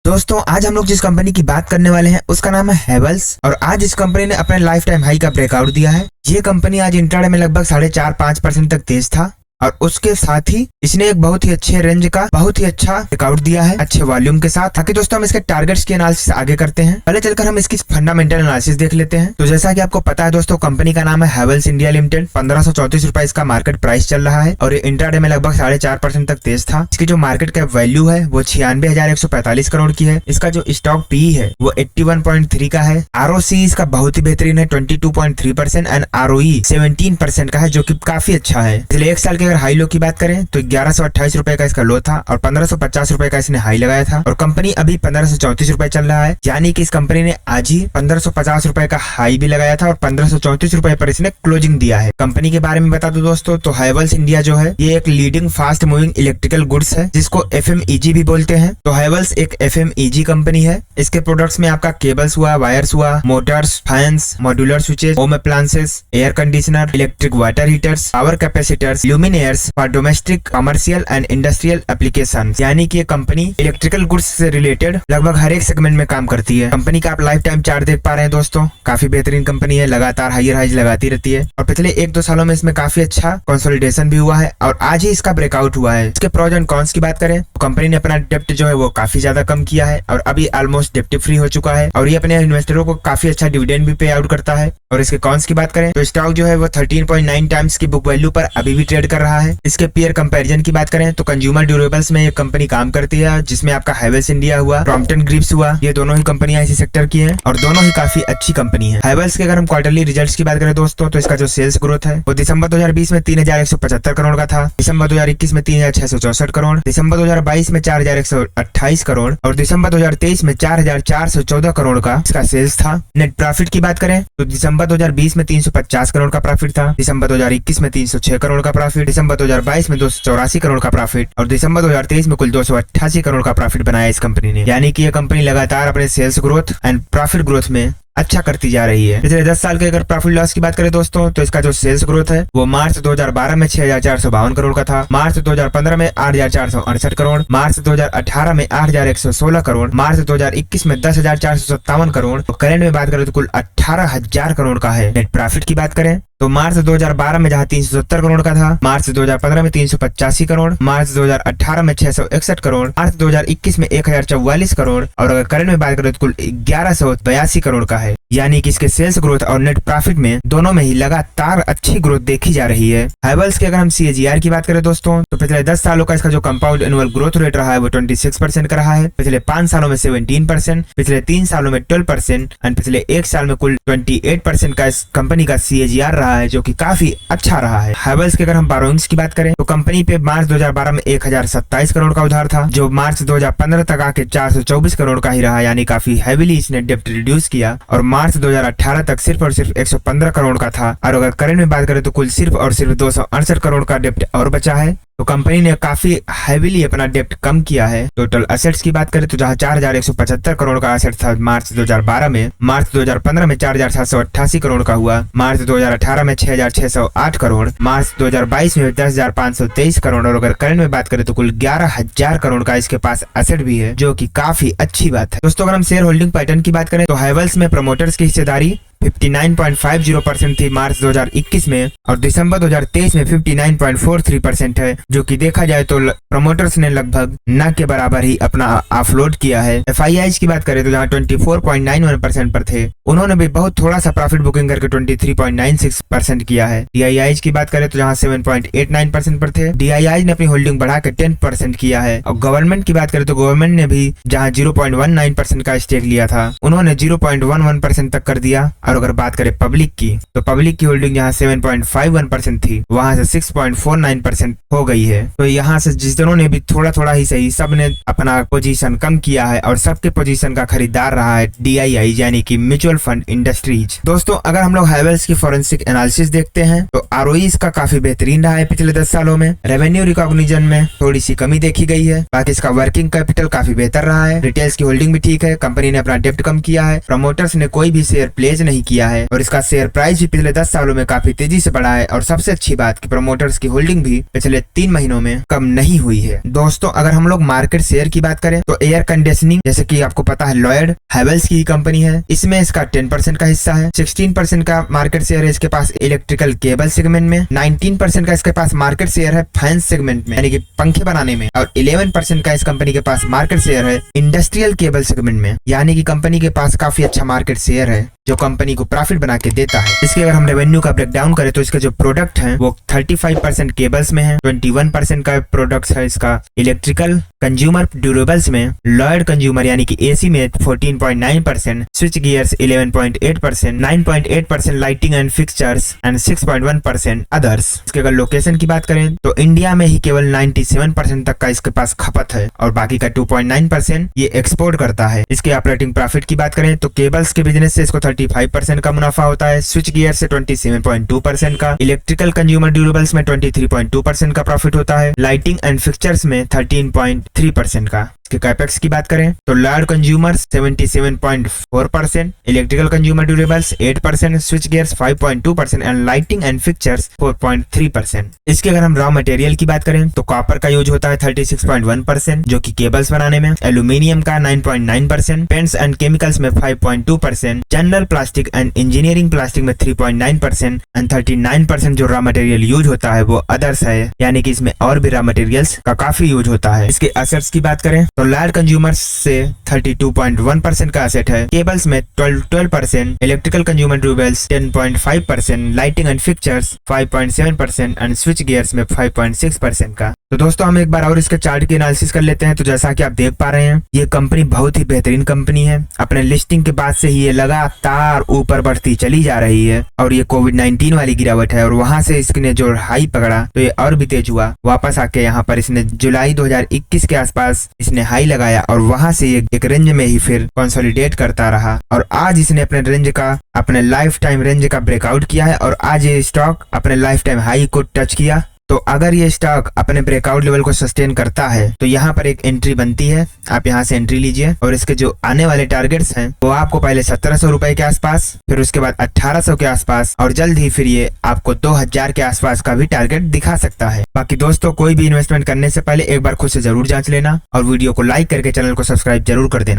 दोस्तों आज हम लोग जिस कंपनी की बात करने वाले हैं उसका नाम है हैवेल्स और आज इस कंपनी ने अपने लाइफ टाइम हाई का ब्रेकआउट दिया है। ये कंपनी आज इंट्राडे में लगभग 4.5-5% तक तेज था और उसके साथ ही इसने एक बहुत ही अच्छे रेंज का बहुत ही अच्छा ब्रेकआउट दिया है अच्छे वॉल्यूम के साथ। ताकि दोस्तों हम इसके टारगेट्स की एनालिसिस आगे करते हैं, पहले चलकर हम इसकी फंडामेंटल एनालिसिस देख लेते हैं। तो जैसा कि आपको पता है दोस्तों, कंपनी का नाम है हैवेल्स इंडिया लिमिटेड। 1534 रुपए इसका मार्केट प्राइस चल रहा है और ये इंट्राडे में लगभग 4.5% तक तेज था। इसकी जो मार्केट कैप वैल्यू है वो 96,145 करोड़ की है। इसका जो स्टॉक पी है वो 81.3 का है। ROC इसका बहुत ही बेहतरीन है 22.3% एंड ROE 17% का है, जो कि काफी अच्छा है। पिछले एक साल के अगर हाई लो की बात करें तो 1128 रुपए का इसका लो था और 1550 रुपए का इसने हाई लगाया था और कंपनी अभी 1534 रुपए चल रहा है, यानी कि इस कंपनी ने आज ही 1550 रुपए का हाई भी लगाया था और 1534 रुपए पर इसने क्लोजिंग दिया है। कंपनी के बारे में बता दो दोस्तों, तो हैवेल्स इंडिया जो है ये एक leading fast moving electrical goods है जिसको FMEG भी बोलते हैं। तो हैवेल्स एक FMEG कंपनी है। इसके प्रोडक्ट्स में आपका केबल्स हुआ, वायर्स हुआ, motors, fans, modular switches, home appliances, air conditioner, electric water heaters, power capacitors, luminaires for domestic, commercial and industrial application, यानी कि ये कंपनी इलेक्ट्रिकल गुड्स से रिलेटेड लगभग हर एक सेगमेंट में काम करती है। कंपनी का आप लाइफ टाइम चार्ट देख पा रहे हैं दोस्तों, काफी बेहतरीन कंपनी है, लगातार हायर हाइज लगाती रहती है और पिछले 1-2 सालों में इसमें काफी अच्छा कंसोलिडेशन भी हुआ है और आज ही इसका ब्रेकआउट हुआ है। इसके प्रोज एंड कॉन्स की बात करें तो कंपनी ने अपना डेप्ट जो है वो काफी ज्यादा कम किया है और अभी ऑलमोस्ट डेप्ट फ्री हो चुका है और ये अपने इन्वेस्टरों को काफी अच्छा डिविडेंड भी पे आउट करता है। और इसके कॉन्स की बात करें तो स्टॉक जो है वो 13.9 टाइम्स की बुक वैल्यू पर अभी भी ट्रेड कर रहा है। इसके पीयर कंपैरिजन की बात करें तो कंज्यूमर ड्यूरेबल्स में ये कंपनी काम करती है, जिसमें आपका हैवेल्स इंडिया हुआ, क्रॉम्पटन ग्रिप्स हुआ, ये दोनों ही कंपनियां इसी सेक्टर की हैं और दोनों ही काफी अच्छी कंपनी है। हैवेल्स के अगर हम क्वार्टरली रिजल्ट्स की बात करें दोस्तों, तो इसका जो सेल्स ग्रोथ है वो दिसंबर 2020 में 3,175 करोड़ का था, दिसंबर 2021 में 3,664 करोड़, दिसंबर 2022 में 4,128 करोड़ और दिसंबर 2023 में 4,414 करोड़ का इसका सेल्स था। नेट प्रॉफिट की बात करें तो दिसंबर 2020 में 350 करोड़ का प्रॉफिट था, दिसंबर 2021 में 306 करोड़ का प्रॉफिट, दिसंबर 2022 में 284 करोड़ का प्रॉफिट और दिसंबर 2023 में कुल 288 करोड़ का प्रॉफिट बनाया इस कंपनी ने। यानी कि ये कंपनी लगातार अपने sales growth and profit growth में अच्छा करती जा रही है। पिछले 10 साल के अगर प्रॉफिट लॉस की बात करें दोस्तों, तो इसका जो सेल्स ग्रोथ है वो मार्च 2012 में 6,452 करोड़ का था, मार्च 2015 में 8,468 करोड़, मार्च 2018 में 8,116 करोड़, मार्च 2021 में 10,457 करोड़ और करंट में बात करें तो कुल 18,000 करोड़ का है। नेट प्रॉफिट की बात करें तो मार्च 2012 में जहां 370 करोड़ का था, मार्च 2015 में 385 करोड़, मार्च 2018 में 661 करोड़, मार्च 2021 में 1,044 करोड़ और अगर करंट में बात करें तो कुल 1,182 करोड़ का है। यानी कि इसके सेल्स ग्रोथ और नेट प्रॉफिट में दोनों में ही लगातार अच्छी ग्रोथ देखी जा रही है। हैवेल्स की अगर हम CAGR की बात करें दोस्तों, तो पिछले 10 सालों का इसका जो कंपाउंड एनुअल ग्रोथ रेट रहा है वो 26% का रहा है, पिछले 5 सालों में 17%, पिछले 3 सालों में 12% एंड पिछले 1 साल में कुल 28% का इस कंपनी का CAGR रहा है, जो कि काफी अच्छा रहा है। हैवेल्स की अगर हम बोरोइंग्स की बात करें तो कंपनी पे मार्च 2012 में 1,027 करोड़ का उधार था, जो मार्च 2015 तक आके 424 करोड़ का ही रहा, यानी काफी हैवीली इसने डेप्ट रिड्यूस किया और मार्च 2018 तक सिर्फ और सिर्फ 115 करोड़ का था और अगर करंट में बात करें तो कुल सिर्फ और सिर्फ 268 करोड़ का डेप्ट और बचा है। तो कंपनी ने काफी हैवीली अपना डेप्ट कम किया है। टोटल असेट्स की बात करें तो जहां 4,175 करोड़ का असेट था मार्च 2012 में, मार्च 2015 में 4,788 करोड़ का हुआ, मार्च 2018 में 6,608 करोड़, मार्च 2022 में 10,523 करोड़ और अगर करंट में बात करें तो कुल 11,000 करोड़ का इसके पास असेट भी है, जो कि काफी अच्छी बात है। दोस्तों अगर हम शेयर होल्डिंग पैटर्न की बात करें तो हैवेल्स में प्रमोटर्स की हिस्सेदारी 59.50% थी मार्च 2021 में और दिसंबर 2023 में 59.43% है, जो कि देखा जाए तो प्रमोटर्स ने लगभग न के बराबर ही अपना ऑफलोड किया है। FIIs की बात करें तो जहां 24.91% पर थे, उन्होंने भी बहुत थोड़ा सा प्रॉफिट बुकिंग करके 23.96% किया है। DIIs की बात करें तो जहां 7.89% पर थे, DIIs ने अपनी होल्डिंग बढ़ा के 10% किया है और गवर्नमेंट की बात करें तो गवर्नमेंट ने भी जहां 0.19% का स्टेक लिया था, उन्होंने 0.11% तक कर दिया। और अगर बात करें पब्लिक की तो पब्लिक की होल्डिंग जहां 7.51% थी, वहां से 6.49% हो गई है। तो यहाँ से जितनों भी थोड़ा थोड़ा ही सही, सबने अपना पोजीशन कम किया है और सबके पोजीशन का खरीदार रहा है DII यानी कि म्यूचुअल फंड इंडस्ट्रीज। दोस्तों अगर हम लोग हैवेल्स की फॉरेंसिक एनालिसिस देखते हैं तो ROE इसका काफी बेहतरीन रहा है पिछले 10 सालों में। रेवेन्यू रिकॉग्निशन में थोड़ी सी कमी देखी गई है, बाकी इसका वर्किंग कैपिटल काफी बेहतर रहा है, रिटेल्स की होल्डिंग भी ठीक है, कंपनी ने अपना डेप्ट कम किया है, प्रमोटर्स ने कोई भी शेयर प्लेज नहीं नहीं किया है और इसका शेयर प्राइस भी पिछले 10 सालों में काफी तेजी से बढ़ा है। और सबसे अच्छी बात कि प्रमोटर्स की होल्डिंग भी पिछले 3 महीनों में कम नहीं हुई है। दोस्तों, अगर हम लोग मार्केट शेयर की बात करें तो एयर कंडीशनिंग, जैसे कि आपको पता है लॉयड हैवेल्स की कंपनी है, इसमें इसका 10% का हिस्सा है। 16% का मार्केट शेयर है इसके पास इलेक्ट्रिकल केबल सेगमेंट में, 19% का इसके पास मार्केट शेयर है फैन सेगमेंट में यानी कि पंखे बनाने में, और 11% का इस कंपनी के पास मार्केट शेयर है इंडस्ट्रियल केबल सेगमेंट में। यानी कि कंपनी के पास काफी अच्छा मार्केट शेयर है जो कंपनी को प्रॉफिट बना के देता है। इसके अगर हम रेवेन्यू का ब्रेकडाउन करें तो इसके जो प्रोडक्ट हैं वो 35% केबल्स में है, 21% का प्रोडक्ट्स है इसका इलेक्ट्रिकल कंज्यूमर ड्यूरेबल्स में, लॉयड कंज्यूमर यानी कि एसी में 14.9%, switch gears 11.8%, 9.8% lighting and fixtures and 6.1% others. इसके अगर लोकेशन की बात करें तो इंडिया में ही केवल 97% तक का इसके पास खपत है और बाकी का 2.9% ये एक्सपोर्ट करता है। इसके ऑपरेटिंग प्रॉफिट की बात करें तो केबल्स के बिजनेस से इसको 35% का मुनाफा होता है, स्विच गियर से 27.2% का, इलेक्ट्रिकल कंज्यूमर ड्यूरेबल्स में 23.2% का प्रॉफिट होता है, लाइटिंग एंड फिक्सचर्स में 13.3% का। इसके कैपेक्स की बात करें तो Lloyd consumers 77.4%, electrical consumer durables 8%, switch gears 5.2% and lighting and fixtures 4.3%। इसके अगर हम रॉ मटेरियल की बात करें तो कॉपर का यूज होता है 36.1% जो कि केबल्स बनाने में, एल्यूमिनियम का 9.9%, पेंट्स एंड केमिकल्स में 5.2%, general plastic and engineering plastic में 3.9% एंड 39% जो रॉ मटेरियल यूज होता है वो अदर्स है, यानी कि इसमें और भी रॉ मटेरियल्स का काफी यूज होता है। इसके एसेट्स की बात करें तो लॉयड कंज्यूमर्स से 32.1% का एसेट है, केबल्स में 12%, electrical consumer durables 10.5%, lighting and fixtures 5.7% and switch gears में 5.6% का। तो दोस्तों हम एक बार और इसके चार्ट की एनालिसिस कर लेते हैं। तो जैसा कि आप देख पा रहे हैं ये कंपनी बहुत ही बेहतरीन कंपनी है। अपने लिस्टिंग के बाद से ही ये लगातार ऊपर बढ़ती चली जा रही है और ये कोविड-19 वाली गिरावट है और वहां से इसने जो हाई पकड़ा तो ये और भी तेज हुआ। वापस आके यहाँ पर इसने जुलाई 2021 के आसपास इसने हाई लगाया और वहां से ये एक रेंज में ही फिर कंसोलिडेट करता रहा और आज इसने अपने लाइफ टाइम रेंज का ब्रेकआउट किया है और आज ये स्टॉक अपने लाइफ टाइम हाई को टच किया। तो अगर ये स्टॉक अपने ब्रेकआउट लेवल को सस्टेन करता है तो यहाँ पर एक एंट्री बनती है, आप यहाँ से एंट्री लीजिए और इसके जो आने वाले टारगेट्स हैं वो आपको पहले 1700 रुपए के आसपास, फिर उसके बाद 1800 के आसपास और जल्द ही फिर ये आपको 2000 के आसपास का भी टारगेट दिखा सकता है। बाकी दोस्तों कोई भी इन्वेस्टमेंट करने से पहले एक बार खुद से जरूर जांच लेना और वीडियो को लाइक करके चैनल को सब्सक्राइब जरूर कर देना।